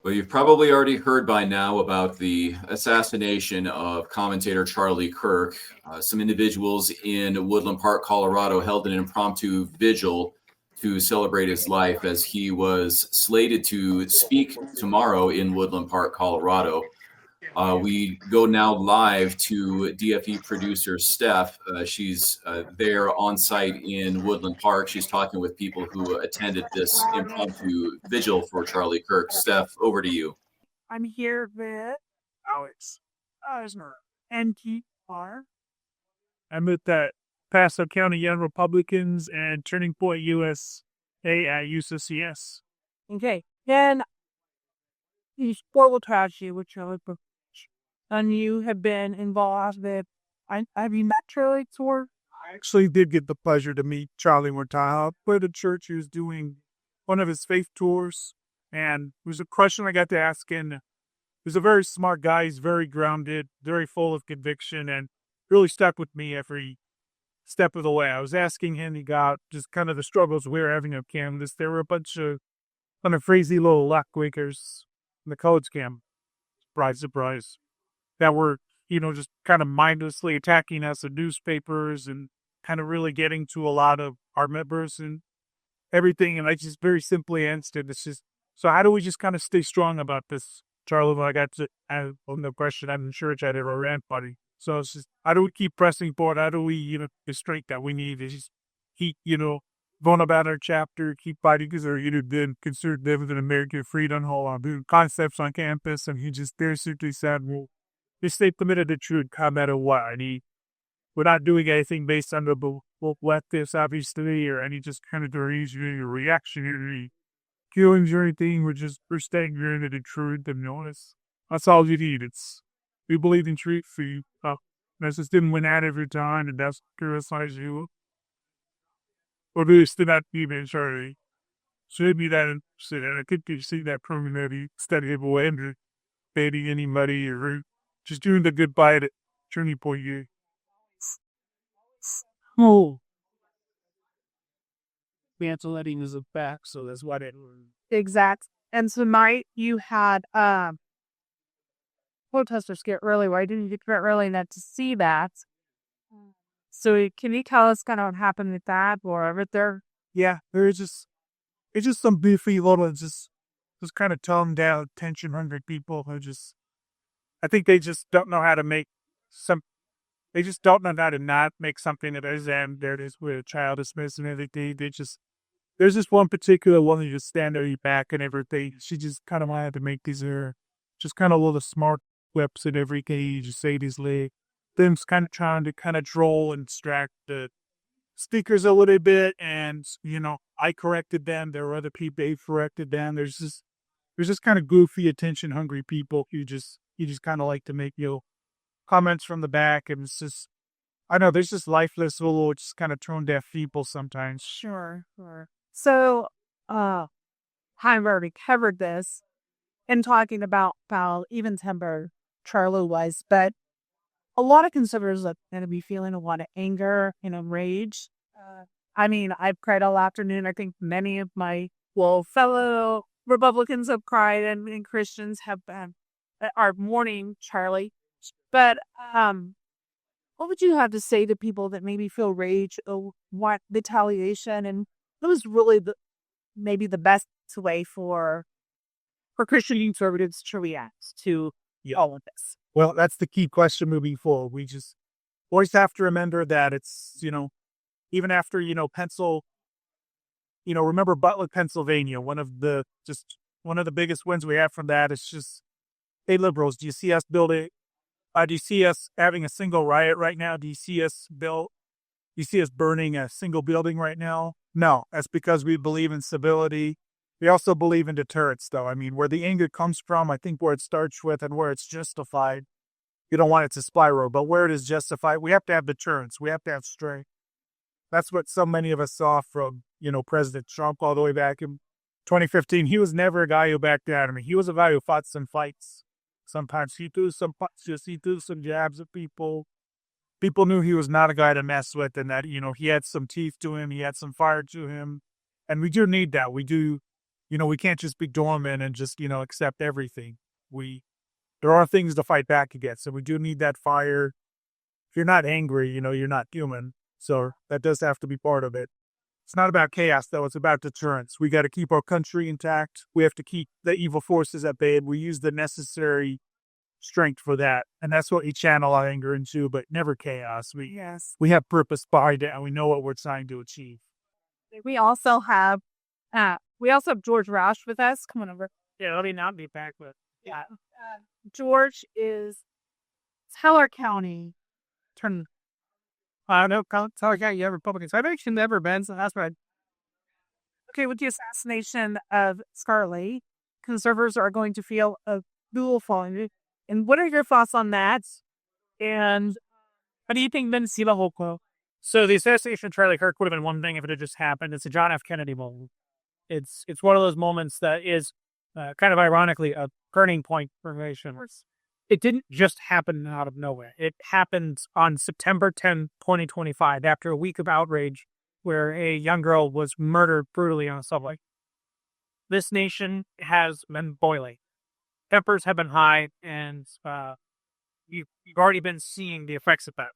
Well, you've probably already heard by now about the assassination of commentator Charlie Kirk. Some individuals in Woodland Park, Colorado, held an impromptu vigil to celebrate his life as he was slated to speak tomorrow in Woodland Park, Colorado. We go now live to DFE producer Steph. She's there on site in Woodland Park. She's talking with people who attended this impromptu vigil for Charlie Kirk. Steph, over to you. I'm here with Alex Eisner, NTR. I'm with the Paso County Young Republicans and Turning Point USA at USCS. Okay, then you spoiled tragedy with Charlie Kirk. And you have been involved with, have you met Charlie before? I actually did get the pleasure to meet Charlie one time. I played at church. He was doing one of his faith tours, and it was a question I got to ask. And he's a very smart guy. He's very grounded, very full of conviction, and really stuck with me every step of the way. I was asking him, he got just kind of the struggles we were having on campus. There were a bunch of kind of crazy little lock quakers in the college camp. Surprise, surprise. That were, just kind of mindlessly attacking us in newspapers and kind of really getting to a lot of our members and everything. And I just very simply answered, it's just, so how do we just kind of stay strong about this, Charlie? When I got to, on the question, I'm in church, I did a rant buddy. So it's just, how do we keep pressing forward? How do we, the strength that we need is just keep, going about our chapter, keep fighting because they're, been considered living in American freedom hall, doing concepts on campus. And he just very simply said, well, just stay committed to truth, no matter what. We're not doing anything based on the leftists, obviously, or any just kind of reasoning or reactionary killings or anything. We're staying grounded in truth and honest. That's all you need. We believe in truth. That's just didn't win out every time, and that's criticize you. Or do still not even sorry. Should be that interested, and I could see that permanently steady away and fading any money or just doing the goodbye at Turning Point you. Oh. Letting is a back, so that's what it exact. And tonight you had protesters get early. Why didn't you get there early enough to see that? So can you tell us kind of what happened with that or with there? Yeah, it's just some beefy little just kind of toned down, tension hungry people who just I think they just don't know how to make some. They just don't know how to not make something that is and there it is with a child is missing and everything. There's this one particular one that just stand at your back and everything. She just kind of wanted to make these just kind of little smart clips and everything. You just say these like them's kind of trying to kind of troll and distract the speakers a little bit. And I corrected them. There were other people they corrected them. There's just kind of goofy, attention hungry people. You just kind of like to make comments from the back, and it's just I know there's just lifeless little, just kind of tone deaf people sometimes. Sure. So, I've already covered this in talking about how even temper Charlie was, but a lot of conservatives are going to be feeling a lot of anger and rage. I've cried all afternoon. I think many of my fellow Republicans have cried, and Christians have been are mourning Charlie. But what would you have to say to people that maybe feel rage or want retaliation? And what was really maybe the best way for Christian conservatives to react to all of this? Well, that's the key question moving forward. We just always have to remember that it's, even after, remember Butler, Pennsylvania, one of the biggest wins we have from that is just, hey, liberals, do you see us building? Do you see us having a single riot right now? Do you see us burning a single building right now? No, that's because we believe in civility. We also believe in deterrence, though. Where the anger comes from, I think where it starts with and where it's justified, you don't want it to spiral, but where it is justified, we have to have deterrence. We have to have strength. That's what so many of us saw from, President Trump all the way back in 2015. He was never a guy who backed down. He was a guy who fought some fights. Sometimes he threw some punches, he threw some jabs at people. People knew he was not a guy to mess with and that, he had some teeth to him, he had some fire to him. And we do need that. We do we can't just be dormant and just, accept everything. There are things to fight back against, and we do need that fire. If you're not angry, you're not human. So that does have to be part of it. It's not about chaos, though. It's about deterrence. We got to keep our country intact. We have to keep the evil forces at bay, and we use the necessary strength for that. And that's what we channel our anger into, but never chaos. We have purpose behind it, and we know what we're trying to achieve. We also have George Roush with us. Come on over. Yeah, let me not be back with. Yeah. George is Teller County. No, Teller County, you have Republicans. I've actually never been, so that's right. Okay, with the assassination of Charlie, conservatives are going to feel a dual falling. And what are your thoughts on that? And how do you think then see the whole quote? So the assassination of Charlie Kirk would have been one thing if it had just happened. It's a John F. Kennedy moment. It's one of those moments that is kind of ironically a turning point for the nation. It didn't just happen out of nowhere. It happened on September 10, 2025, after a week of outrage where a young girl was murdered brutally on a subway. This nation has been boiling. Tempers have been high, and you've already been seeing the effects of that.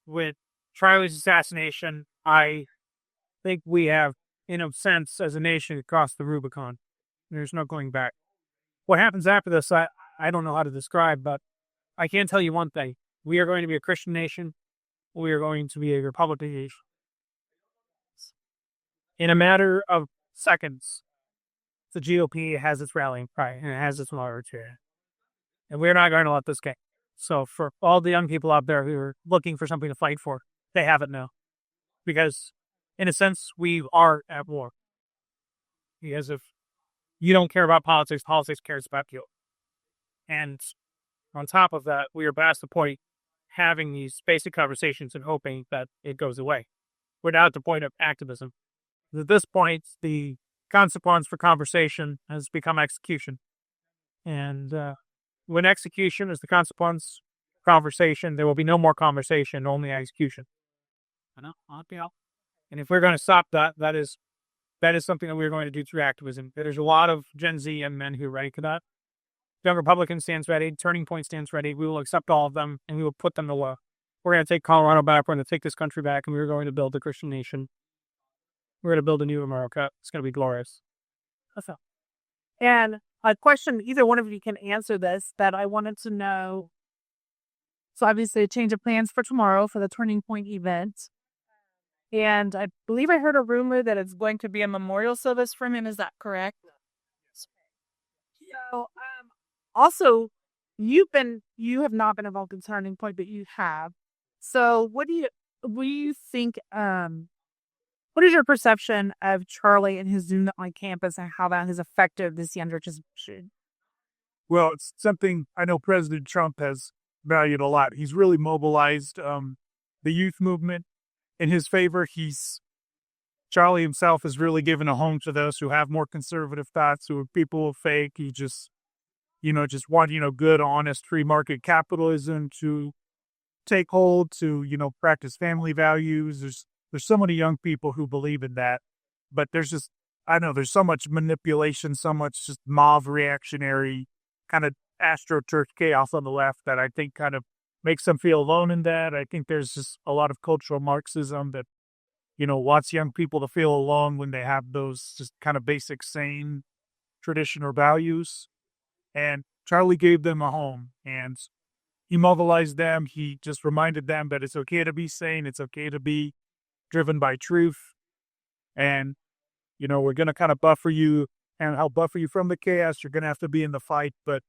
With Charlie's assassination, I think we have, in a sense, as a nation, crossed the Rubicon. There's no going back. What happens after this, I don't know how to describe, but I can tell you one thing. We are going to be a Christian nation. We are going to be a Republican nation. In a matter of seconds, the GOP has its rallying cry and it has its large here. And we're not going to let this get. So for all the young people out there who are looking for something to fight for, they have it now. Because, in a sense, we are at war. Because if you don't care about politics, politics cares about you. And on top of that, we are past the point having these basic conversations and hoping that it goes away. We're now at the point of activism. At this point, the consequence for conversation has become execution. And when execution is the consequence of conversation, there will be no more conversation, only execution. And if we're going to stop that, that is something that we're going to do through activism. There's a lot of Gen Z young men who are ready for that. Young Republican stands ready. Turning Point stands ready. We will accept all of them, and we will put them to law. We're going to take Colorado back. We're going to take this country back, and we're going to build a Christian nation. We're going to build a new America. It's going to be glorious. Awesome. And a question, either one of you can answer this, that I wanted to know. So obviously a change of plans for tomorrow for the Turning Point event. And I believe I heard a rumor that it's going to be a memorial service for him. Is that correct? So, also, you have not been involved in Turning Point, but you have. So what do you think, what is your perception of Charlie and his doing on campus and how that has affected this younger generation? Well, it's something I know President Trump has valued a lot. He's really mobilized the youth movement in his favor. Charlie himself has really given a home to those who have more conservative thoughts, who are people of faith. He just want, good, honest, free market capitalism to take hold, to, practice family values. There's so many young people who believe in that, but there's so much manipulation, so much just mob reactionary kind of astroturf chaos on the left that I think kind of makes them feel alone in that. I think there's just a lot of cultural Marxism that, wants young people to feel alone when they have those just kind of basic, sane traditional values. And Charlie gave them a home, and he mobilized them. He just reminded them that it's okay to be sane. It's okay to be driven by truth. And, we're going to kind of buffer you and help buffer you from the chaos. You're going to have to be in the fight, but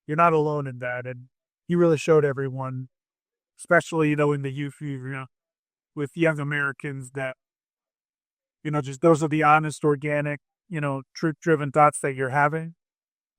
you're not alone in that. And he really showed everyone, especially, in the youth, with young Americans that, just those are the honest, organic, truth-driven thoughts that you're having.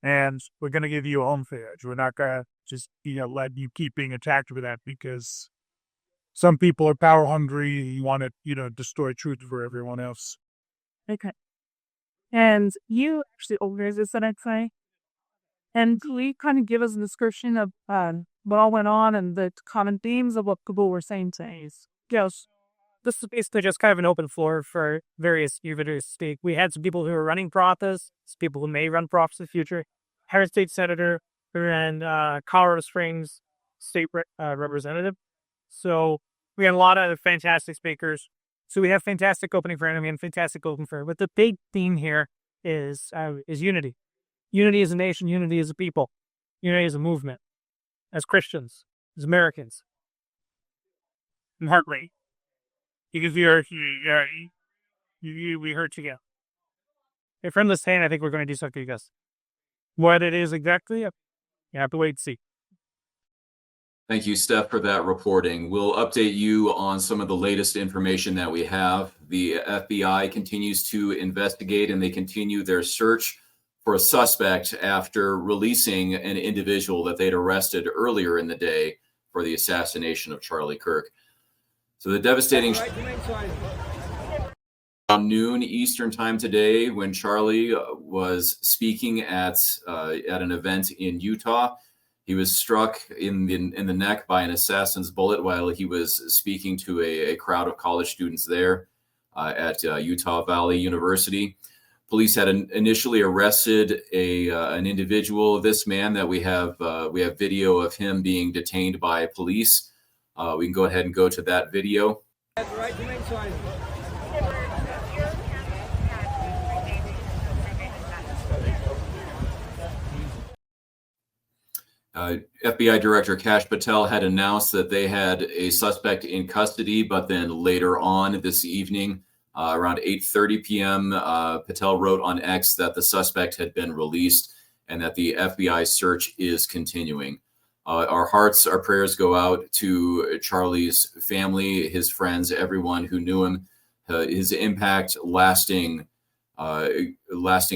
And we're going to give you a home edge. We're not going to just, let you keep being attacked with that, because some people are power hungry. You want to, destroy truth for everyone else. Okay. And you actually organized this, I'd say. And can you kind of give us a description of what all went on and the common themes of what people were saying today? Yes. this is basically just kind of an open floor for various individuals to speak. We had some people who are running for office, some people who may run for office in the future, Harris State Senator, and Colorado Springs State Representative. So we had a lot of fantastic speakers. So we have fantastic opening for enemy and fantastic open for. But the big theme here is unity. Unity as a nation, unity as a people, unity as a movement, as Christians, as Americans. And heartbreak. Because we heard together. If from this hand, I think we're going to do something, guys. What it is exactly, you have to wait and see. Thank you, Steph, for that reporting. We'll update you on some of the latest information that we have. The FBI continues to investigate, and they continue their search for a suspect after releasing an individual that they'd arrested earlier in the day for the assassination of Charlie Kirk. So the devastating around noon Eastern time today, when Charlie was speaking at an event in Utah, he was struck in the neck by an assassin's bullet while he was speaking to a crowd of college students there at Utah Valley University. Police had initially arrested an individual, this man that we have video of him being detained by police. We can go ahead and go to that video. FBI Director Kash Patel had announced that they had a suspect in custody, but then later on this evening, around 8:30 p.m., Patel wrote on X that the suspect had been released and that the FBI search is continuing. Our hearts, our prayers go out to Charlie's family, his friends, everyone who knew him. His impact lasting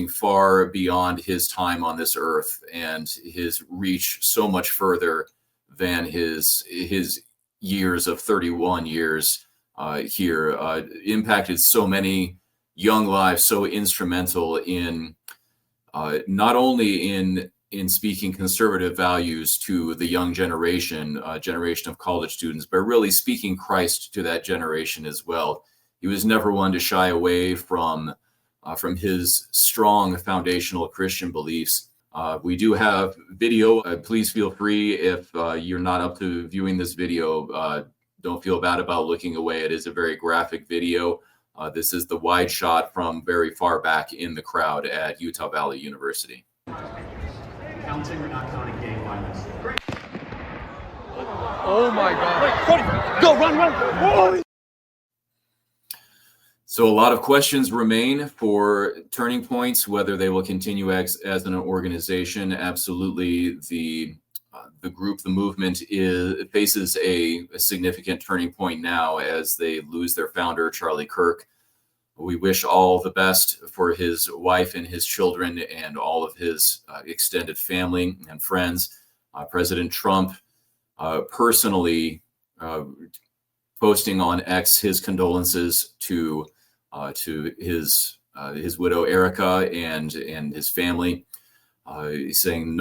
far beyond his time on this earth, and his reach so much further than his years of 31 years here. Impacted so many young lives, so instrumental in not only in speaking conservative values to the young generation of college students, but really speaking Christ to that generation as well. He was never one to shy away from his strong foundational Christian beliefs. We do have video. Please feel free, if you're not up to viewing this video, don't feel bad about looking away. It is a very graphic video. This is the wide shot from very far back in the crowd at Utah Valley University. Counting or not counting gang violence? Great. Oh my God. Go, run. Whoa. So a lot of questions remain for Turning Points, whether they will continue as an organization. Absolutely, the group, the movement faces a significant turning point now as they lose their founder, Charlie Kirk. We wish all the best for his wife and his children and all of his extended family and friends. President Trump personally posting on X his condolences to his widow Erika and his family. He's saying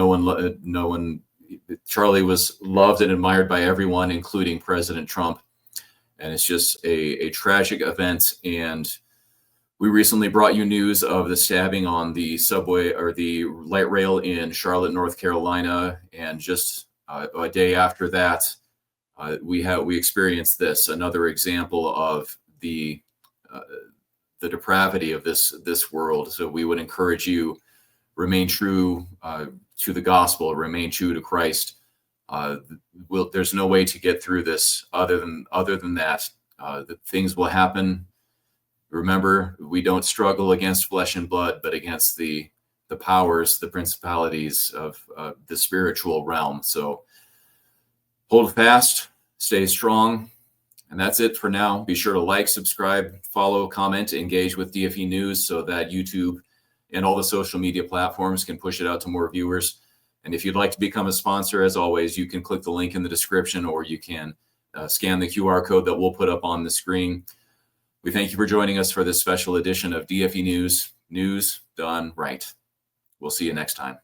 Charlie was loved and admired by everyone, including President Trump, and it's just a tragic event. And we recently brought you news of the stabbing on the subway or the light rail in Charlotte, North Carolina, and just a day after that, we experienced this, another example of the depravity of this world. So we would encourage you, remain true to the gospel, remain true to Christ. There's no way to get through this other than that. Things will happen. Remember, we don't struggle against flesh and blood, but against the powers, the principalities of the spiritual realm. So hold fast, stay strong. And that's it for now. Be sure to like, subscribe, follow, comment, engage with DFE News so that YouTube and all the social media platforms can push it out to more viewers. And if you'd like to become a sponsor, as always, you can click the link in the description, or you can scan the QR code that we'll put up on the screen. We thank you for joining us for this special edition of DFE News done right. We'll see you next time.